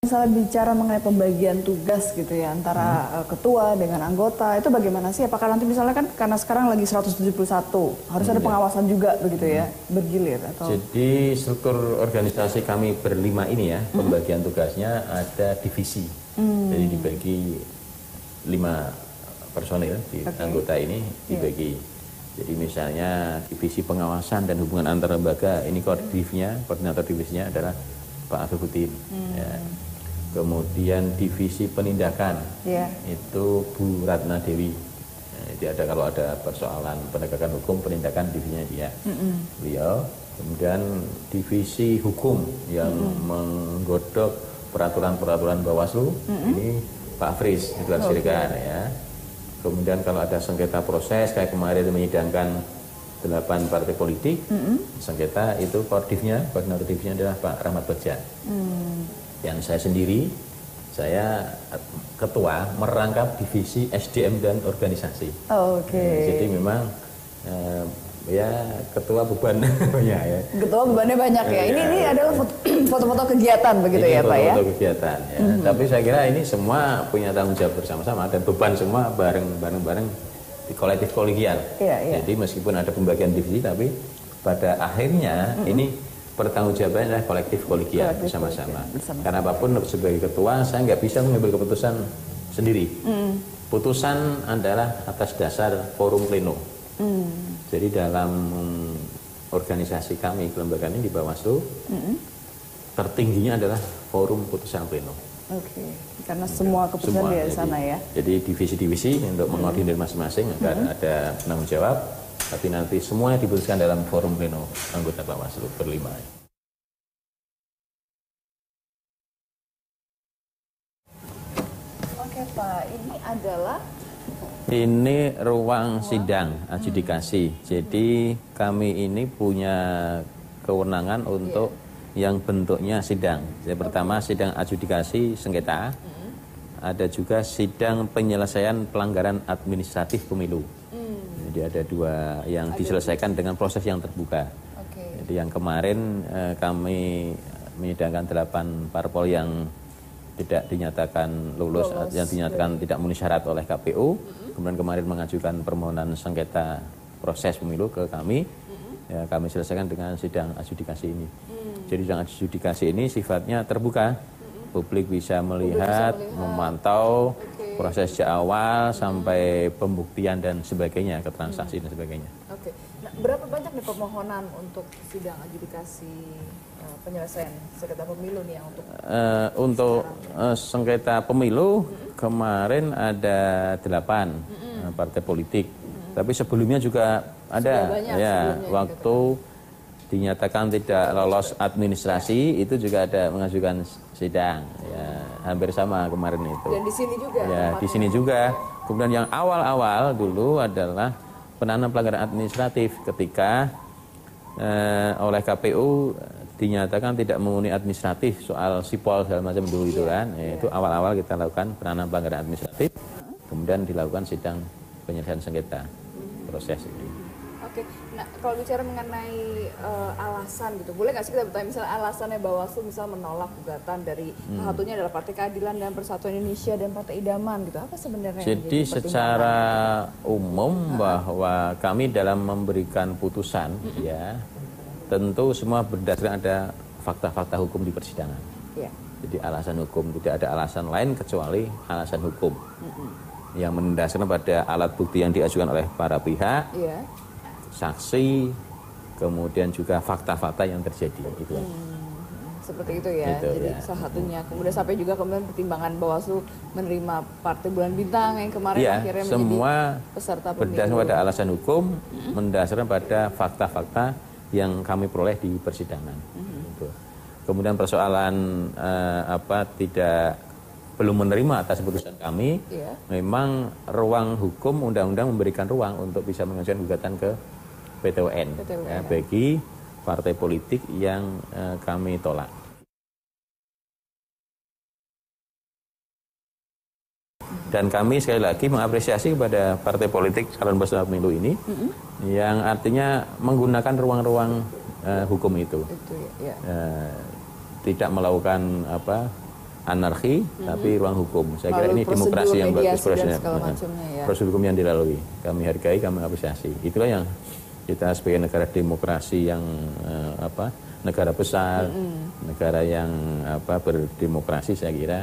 Misalnya bicara mengenai pembagian tugas gitu ya antara ketua dengan anggota itu bagaimana sih? Apakah nanti misalnya kan karena sekarang lagi 171 harus ada pengawasan juga begitu ya bergilir atau? Jadi struktur organisasi kami berlima ini ya pembagian tugasnya ada divisi. Jadi dibagi 5 personil di anggota ini dibagi. Jadi misalnya divisi pengawasan dan hubungan antar lembaga ini koordinator divisinya adalah Pak Afifuddin. Ya. Kemudian divisi penindakan itu Bu Ratna Dewi. Jadi kalau ada persoalan penegakan hukum penindakan divisinya dia, beliau. Kemudian divisi hukum yang menggodok peraturan-peraturan Bawaslu ini Pak Fris itu Sirgan ya. Kemudian kalau ada sengketa proses kayak kemarin menyidangkan 8 partai politik, sengketa itu koordinator divisinya adalah Pak Rahmat Bagja. Yang saya sendiri, saya ketua merangkap divisi SDM dan organisasi. Jadi memang ya ketua beban ya. Ketua bebannya banyak ya. Ini adalah foto-foto kegiatan begitu ya Pak ya. Foto kegiatan ya. Tapi saya kira ini semua punya tanggung jawab bersama-sama dan beban semua bareng-bareng di kolektif kolegial. Jadi meskipun ada pembagian divisi tapi pada akhirnya ini pertanggungjawabannya adalah kolektif kolegial bersama-sama. Karena apapun sebagai ketua saya nggak bisa mengambil keputusan sendiri. Putusan adalah atas dasar forum pleno. Jadi dalam organisasi kami kelembagaan ini di Bawaslu tertingginya adalah forum putusan pleno. Karena semua keputusan di sana ya. Jadi divisi-divisi untuk mengordinir masing-masing agar ada penanggung jawab. Tapi nanti semuanya diputuskan dalam forum pleno anggota Bawaslu berlima. Oke Pak, ini adalah ruang sidang adjudikasi. Jadi kami ini punya kewenangan untuk yang bentuknya sidang. Jadi pertama sidang adjudikasi sengketa. Ada juga sidang penyelesaian pelanggaran administratif pemilu. Jadi ada 2 yang diselesaikan dengan proses yang terbuka. Jadi yang kemarin kami menyidangkan 8 parpol yang tidak dinyatakan lolos, yang dinyatakan tidak memenuhi syarat oleh KPU. Kemudian kemarin mengajukan permohonan sengketa proses pemilu ke kami. Ya, kami selesaikan dengan sidang adjudikasi ini. Jadi sidang adjudikasi ini sifatnya terbuka. Publik bisa melihat, memantau proses sejak awal sampai pembuktian dan sebagainya, ke transaksi dan sebagainya. Nah, berapa banyak nih permohonan untuk sidang adjudikasi penyelesaian sengketa pemilu nih yang untuk sengketa pemilu kemarin ada 8 partai politik. Tapi sebelumnya juga ada ya waktu dinyatakan tidak lolos administrasi itu juga ada mengajukan sidang ya hampir sama kemarin itu. Dan di sini juga. Ya di sini juga. Kemudian yang awal-awal dulu adalah penanganan pelanggaran administratif ketika oleh KPU dinyatakan tidak memenuhi administratif soal sipol segala macam dulu itu kan. Itu awal-awal kita lakukan penanganan pelanggaran administratif. Kemudian dilakukan sidang penyelesaian sengketa proses itu. Nah kalau bicara mengenai alasan gitu, boleh nggak sih kita bertanya misalnya alasannya Bawaslu misal menolak gugatan dari salah satunya adalah Partai Keadilan dan Persatuan Indonesia dan Partai Idaman gitu, apa sebenarnya? Jadi secara umum bahwa kami dalam memberikan putusan ya tentu semua berdasarkan ada fakta-fakta hukum di persidangan. Jadi alasan hukum, tidak ada alasan lain kecuali alasan hukum yang mendasarkan pada alat bukti yang diajukan oleh para pihak. Saksi, kemudian juga fakta-fakta yang terjadi itu. Seperti itu ya. Gitu, jadi salah satunya. Kemudian sampai juga kemudian pertimbangan Bawaslu menerima Partai Bulan Bintang yang kemarin akhirnya semua menjadi peserta pemilu. Berdasarkan pada alasan hukum, mendasarkan pada fakta-fakta yang kami peroleh di persidangan. Gitu. Kemudian persoalan belum menerima atas putusan kami, memang ruang hukum undang-undang memberikan ruang untuk bisa mengajukan gugatan ke PT UN. Ya, bagi partai politik yang kami tolak. Dan kami sekali lagi mengapresiasi kepada partai politik calon peserta pemilu ini, yang artinya menggunakan ruang-ruang hukum itu. Tidak melakukan anarki, tapi ruang hukum. Saya kira Lalu ini demokrasi yang bagus, mediasi dan segala macamnya, ya. proses hukum yang dilalui. Kami hargai, kami apresiasi. Itulah yang kita sebagai negara demokrasi yang negara besar, negara yang berdemokrasi, saya kira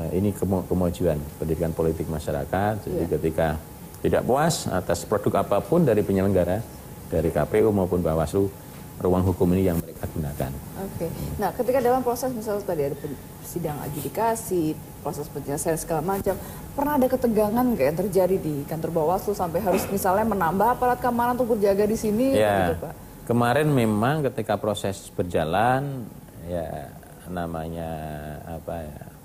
ini kemajuan pendidikan politik masyarakat. Jadi ketika tidak puas atas produk apapun dari penyelenggara, dari KPU maupun Bawaslu, ruang hukum ini yang mereka gunakan. Oke. Nah, ketika dalam proses misalnya tadi ada sidang adjudikasi, proses penyelesaian segala macam, pernah ada ketegangan nggak yang terjadi di kantor Bawaslu sampai harus misalnya menambah aparat keamanan untuk berjaga di sini? Ya, gitu, Pak? kemarin memang ketika proses berjalan, ya namanya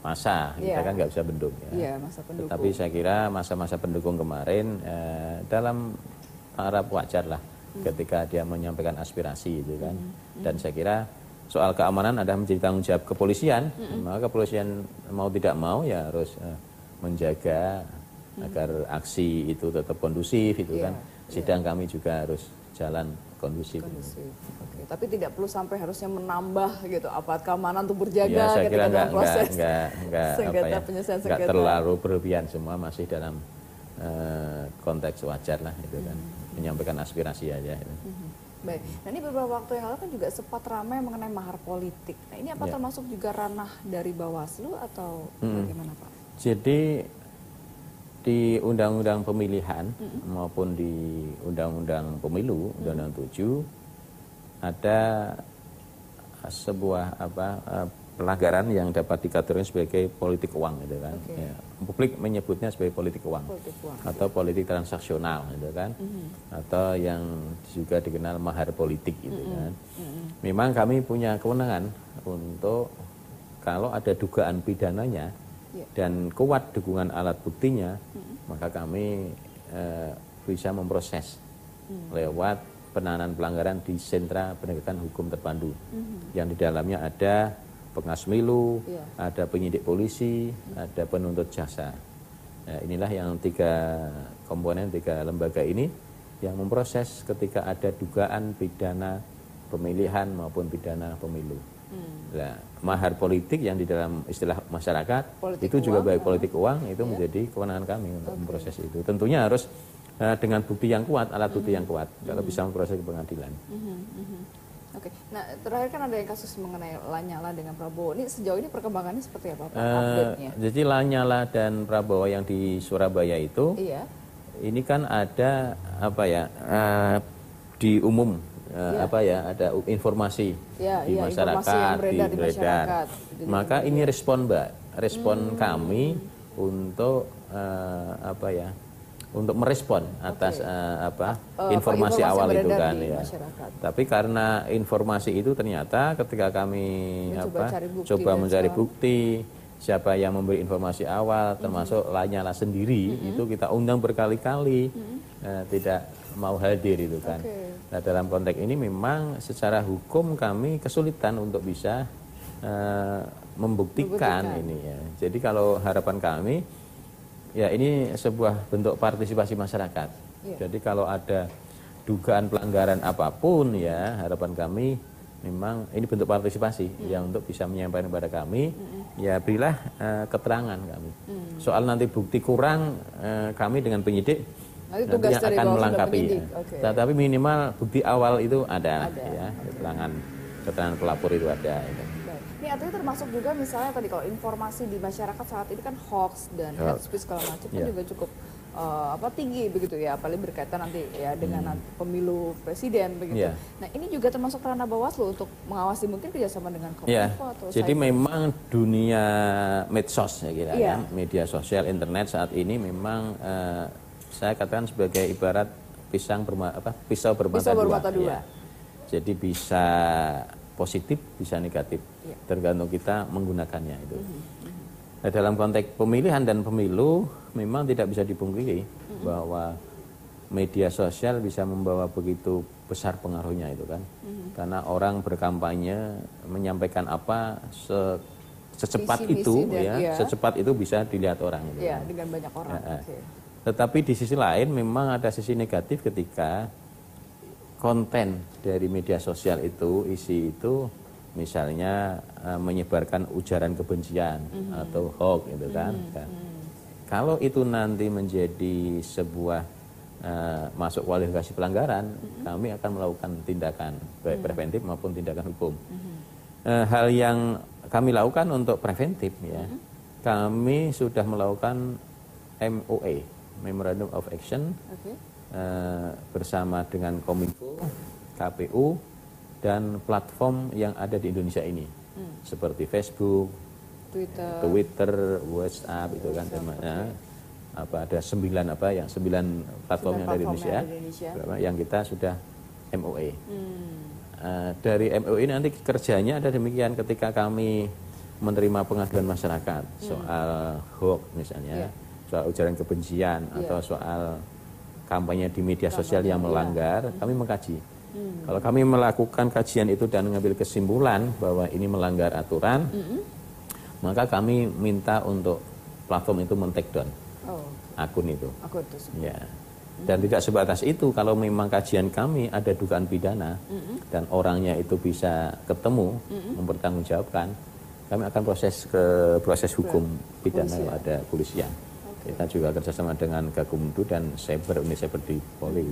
masa, kita kan nggak bisa bendung. Iya, masa pendukung. Tetapi saya kira masa-masa pendukung kemarin dalam taraf wajar lah. Ketika dia menyampaikan aspirasi itu kan, dan saya kira soal keamanan adalah menjadi tanggung jawab kepolisian, maka kepolisian mau tidak mau ya harus menjaga agar aksi itu tetap kondusif itu kan, sidang kami juga harus jalan kondusif. Oke. Tapi tidak perlu sampai harusnya menambah gitu aparat keamanan untuk berjaga ya, saya kira dalam proses nggak terlalu berlebihan, semua masih dalam konteks wajar lah itu kan, menyampaikan aspirasi aja. Baik, nah ini beberapa waktu yang lalu kan juga sempat ramai mengenai mahar politik. Nah ini apa termasuk juga ranah dari Bawaslu atau bagaimana Pak? Jadi di Undang-Undang Pemilihan maupun di Undang-Undang Pemilu, Undang-Undang 7 ada sebuah pelanggaran yang dapat dikategorikan sebagai politik uang gitu kan. Ya, publik menyebutnya sebagai politik uang atau politik transaksional gitu kan. Atau yang juga dikenal mahar politik gitu kan. Memang kami punya kewenangan untuk kalau ada dugaan pidananya dan kuat dukungan alat buktinya, maka kami bisa memproses lewat penanganan pelanggaran di sentra penegakan hukum terpadu yang di dalamnya ada pengawas pemilu, ada penyidik polisi, ada penuntut jasa. Nah, inilah yang 3 komponen, 3 lembaga ini yang memproses ketika ada dugaan pidana pemilihan maupun pidana pemilu. Nah, mahar politik yang di dalam istilah masyarakat politik itu juga baik politik uang itu menjadi kewenangan kami untuk memproses itu. Tentunya harus dengan bukti yang kuat, alat bukti yang kuat, kalau bisa memproses ke pengadilan. Oke, nah terakhir kan ada yang kasus mengenai Lanyala dengan Prabowo. Ini sejauh ini perkembangannya seperti apa Pak? Update-nya? Jadi Lanyala dan Prabowo yang di Surabaya itu, ini kan ada di umum ada informasi di masyarakat, di beredar. Maka ini respon kami untuk untuk merespon atas informasi awal itu kan ya. Tapi karena informasi itu ternyata ketika kami coba mencari bukti siapa yang memberi informasi awal termasuk Lanyala sendiri itu kita undang berkali-kali tidak mau hadir itu kan. Nah, dalam konteks ini memang secara hukum kami kesulitan untuk bisa membuktikan ini ya. Jadi kalau harapan kami ya ini sebuah bentuk partisipasi masyarakat. Jadi kalau ada dugaan pelanggaran apapun ya harapan kami memang ini bentuk partisipasi yang untuk bisa menyampaikan kepada kami ya berilah keterangan kami. Soal nanti bukti kurang kami dengan penyidik nanti akan melengkapi. Ya. Tapi minimal bukti awal itu ada. Ya keterangan pelapor itu ada. Ini artinya termasuk juga misalnya tadi kalau informasi di masyarakat saat ini kan hoax dan hate speech segala macam kan juga cukup tinggi begitu ya, apalagi berkaitan nanti ya dengan pemilu presiden begitu. Nah ini juga termasuk ranah Bawaslu untuk mengawasi mungkin kerjasama dengan Kominfo atau jadi memang dunia medsos ya kira ya, media sosial internet saat ini memang saya katakan sebagai ibarat pisau bermata dua. Ya. Jadi bisa positif bisa negatif tergantung kita menggunakannya itu. Nah, dalam konteks pemilihan dan pemilu memang tidak bisa dipungkiri bahwa media sosial bisa membawa begitu besar pengaruhnya itu kan. Karena orang berkampanye menyampaikan apa secepat itu secepat itu bisa dilihat orang itu. Iya, dengan banyak orang. Tetapi di sisi lain memang ada sisi negatif ketika konten dari media sosial itu, isi itu misalnya menyebarkan ujaran kebencian atau hoax gitu kan. Kalau itu nanti menjadi sebuah masuk kualifikasi pelanggaran, kami akan melakukan tindakan baik preventif maupun tindakan hukum. Hal yang kami lakukan untuk preventif ya, kami sudah melakukan MOA, Memorandum of Action, bersama dengan Kominfo, KPU, dan platform yang ada di Indonesia ini, seperti Facebook, Twitter, WhatsApp itu kan namanya. Ada 9 platform yang ada di Indonesia, yang kita sudah MOA. Dari MOA ini nanti kerjanya ada demikian, ketika kami menerima pengaduan masyarakat soal hoax misalnya, soal ujaran kebencian atau soal kampanye di media sosial yang melanggar, kami mengkaji. Kalau kami melakukan kajian itu dan mengambil kesimpulan bahwa ini melanggar aturan, maka kami minta untuk platform itu men-take down akun itu. Ya. Dan tidak sebatas itu, kalau memang kajian kami ada dugaan pidana dan orangnya itu bisa ketemu, mempertanggungjawabkan, kami akan proses hukum pidana pada polisian. Kita juga kerjasama dengan Gakumdu dan Cyber, Unit Cyber di Polri.